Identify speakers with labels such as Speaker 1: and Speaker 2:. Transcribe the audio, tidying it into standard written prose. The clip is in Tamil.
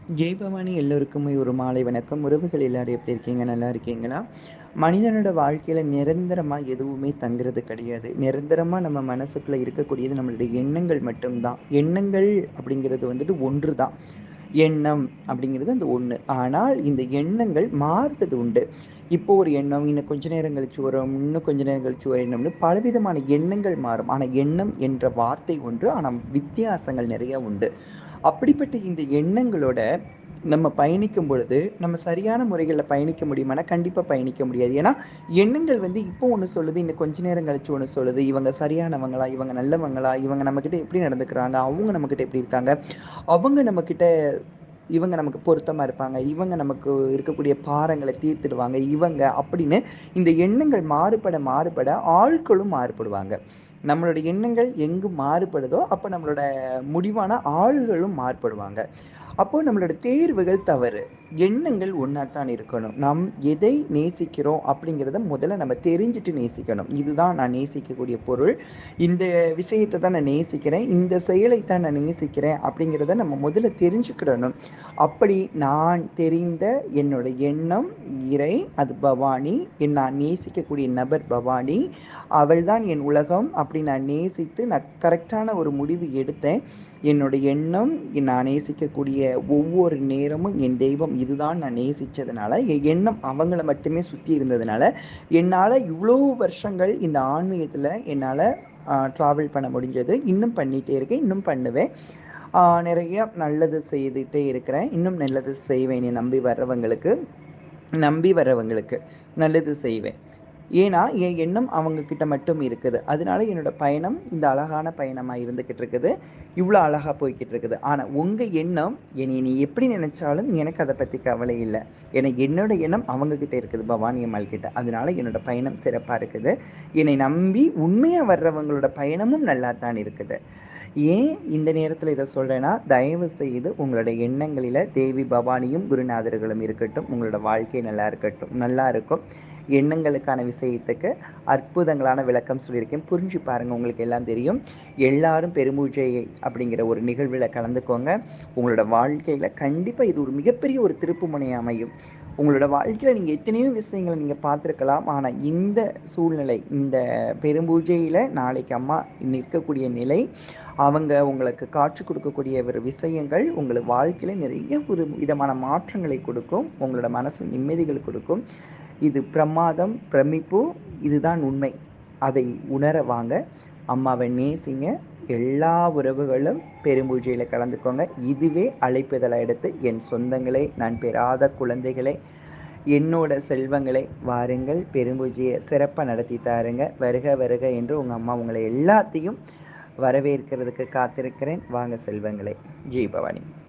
Speaker 1: ஜெய் எல்லோருக்குமே ஒரு மாலை வணக்கம். உறவுகள் எல்லாரும் எப்படி இருக்கீங்க? நல்லா இருக்கீங்களா? மனிதனோட வாழ்க்கையில நிரந்தரமா எதுவுமே தங்குறது கிடையாது. நிரந்தரமா நம்ம மனசுக்குள்ள இருக்கக்கூடியது நம்மளுடைய எண்ணங்கள் மட்டும்தான். எண்ணங்கள் அப்படிங்கிறது வந்துட்டு ஒன்று தான். எண்ணம் அப்படிங்கிறது அந்த ஒண்ணு. ஆனால் இந்த எண்ணங்கள் மாறுறது உண்டு. இப்போ ஒரு எண்ணம், இன்னும் கொஞ்ச நேரம் கழிச்சு வரும், இன்னும் கொஞ்ச நேரம் கழிச்சு ஒரு எண்ணம்னு பலவிதமான எண்ணங்கள் மாறும். ஆனா எண்ணம் என்ற வார்த்தை ஒன்று. ஆனா வித்தியாசங்கள் நிறைய உண்டு. அப்படிப்பட்ட இந்த எண்ணங்களோட நம்ம பயணிக்கும் பொழுது, நம்ம சரியான முறைகள்ல பயணிக்க முடியுமானா, கண்டிப்பா பயணிக்க முடியாது. ஏன்னா, எண்ணங்கள் வந்து இப்போ ஒண்ணு சொல்லுது, இன்னும் கொஞ்ச நேரம் கழிச்சு ஒண்ணு சொல்லுது. இவங்க சரியானவங்களா? இவங்க நல்லவங்களா? இவங்க நம்மகிட்ட எப்படி நடந்துக்கிறாங்க? அவங்க நம்மகிட்ட எப்படி இருக்காங்க? அவங்க நம்மகிட்ட இவங்க நமக்கு பொருத்தமா இருப்பாங்க. இவங்க நமக்கு இருக்கக்கூடிய பாரங்கள தீர்த்துடுவாங்க. இவங்க அப்படின்னு இந்த எண்ணங்கள் மாறுபட, மாறுபட ஆட்களும் மாறுபடுவாங்க. நம்மளோட எண்ணங்கள் எங்கு மாறுபடுதோ, அப்ப நம்மளோட முடிவான ஆள்களும் மாறுபடுவாங்க. அப்போ நம்மளோட தேர்வுகள் தவறு. எண்ணங்கள் ஒண்ணாத்தான் இருக்கணும். நாம் எதை நேசிக்கிறோம் அப்படிங்கிறத முதல்ல நம்ம தெரிஞ்சுட்டு நேசிக்கணும். இதுதான் நான் நேசிக்கக்கூடிய பொருள். இந்த விஷயத்த தான் நான் நேசிக்கிறேன். இந்த செயலைத்தான் நான் நேசிக்கிறேன் அப்படிங்கிறத நம்ம முதல்ல தெரிஞ்சுக்கிடணும். அப்படி நான் தெரிந்த என்னோட எண்ணம் இறை, அது பவானி. நான் நேசிக்கக்கூடிய நபர் பவானி. அவள்தான் என் உலகம். அப்படி நான் நேசித்து நான் கரெக்டான ஒரு முடிவு எடுத்தேன். என்னோட எண்ணம், நான் நேசிக்கக்கூடிய ஒவ்வொரு நேரமும் என் தெய்வம் இதுதான் நான் நேசிச்சதுனால, என் எண்ணம் அவங்கள மட்டுமே சுத்தி இருந்ததுனால, என்னால இவ்ளோ வருஷங்கள் இந்த ஆன்மீகத்துல என்னால ட்ராவல் பண்ண முடிஞ்சது. இன்னும் பண்ணிட்டே இருக்கேன். இன்னும் பண்ணுவேன். நிறைய நல்லது செய்துட்டே இருக்கிறேன். இன்னும் நல்லது செய்வேன். என்னை நம்பி வர்றவங்களுக்கு நல்லது செய்வேன். ஏன்னா, என் எண்ணம் அவங்க கிட்ட மட்டும் இருக்குது. அதனால என்னோட பயணம் இந்த அழகான பயணமா இருந்துகிட்டு இருக்குது. இவ்ளோ அழகா போய்க்கிட்டு இருக்குது. ஆனா, உங்க எண்ணம் என்னைய நீ எப்படி நினைச்சாலும் எனக்கு அத பத்தி கவலை இல்ல. ஏன்னா, என்னோட எண்ணம் அவங்க கிட்ட இருக்குது, பவானி அம்மாள் கிட்ட. அதனால என்னோட பயணம் சிறப்பா இருக்குது. என்னை நம்பி உண்மையா வர்றவங்களோட பயணமும் நல்லாத்தான் இருக்குது. ஏன் இந்த நேரத்துல இத சொல்றேன்னா, தயவு செய்து உங்களோட எண்ணங்களில தேவி பவானியும், குருநாதர்களும் இருக்கட்டும். உங்களோட வாழ்க்கை நல்லா இருக்கட்டும். நல்லா இருக்கும். எண்ணங்களுக்கான விஷயத்துக்கு அற்புதங்களான விளக்கம் சொல்லியிருக்கேன். புரிஞ்சு பாருங்க. உங்களுக்கு எல்லாம் தெரியும். எல்லாரும் பெரும்பூஜை அப்படிங்கிற ஒரு நிகழ்வுல கலந்துக்கோங்க. உங்களோட வாழ்க்கையில கண்டிப்பா இது ஒரு மிகப்பெரிய ஒரு திருப்புமுனை அமையும். உங்களோட வாழ்க்கையில நீங்க எத்தனையோ விஷயங்கள நீங்க பார்த்திருக்கலாம். ஆனா இந்த சூழ்நிலை, இந்த பெரும்பூஜையில நாளைக்கு அம்மா நிற்கக்கூடிய நிலை, அவங்க உங்களுக்கு காட்சி கொடுக்கக்கூடிய ஒரு விஷயங்கள் உங்கள வாழ்க்கையில நிறைய ஒரு விதமான மாற்றங்களை கொடுக்கும். உங்களோட மனசு நிம்மதிகள் கொடுக்கும். இது பிரமாதம், பிரமிப்பு. இதுதான் உண்மை. அதை உணர வாங்க. அம்மாவை நேசிங்க. எல்லா உறவுகளும் பெரும்பூஜையில கலந்துக்கோங்க. இதுவே அழைப்பிதழா எடுத்து, என் சொந்தங்களே, நான் பெறாத குழந்தைகளே, என்னோட செல்வங்களே, வாருங்கள் பெரும்பூஜையை சிறப்பா நடத்தி தாருங்க. வருக வருக என்று உங்க அம்மா உங்களை எல்லாத்தையும் வரவேற்கிறதுக்கு காத்திருக்கிறேன். வாங்க செல்வங்களே. ஜெய் பவானி.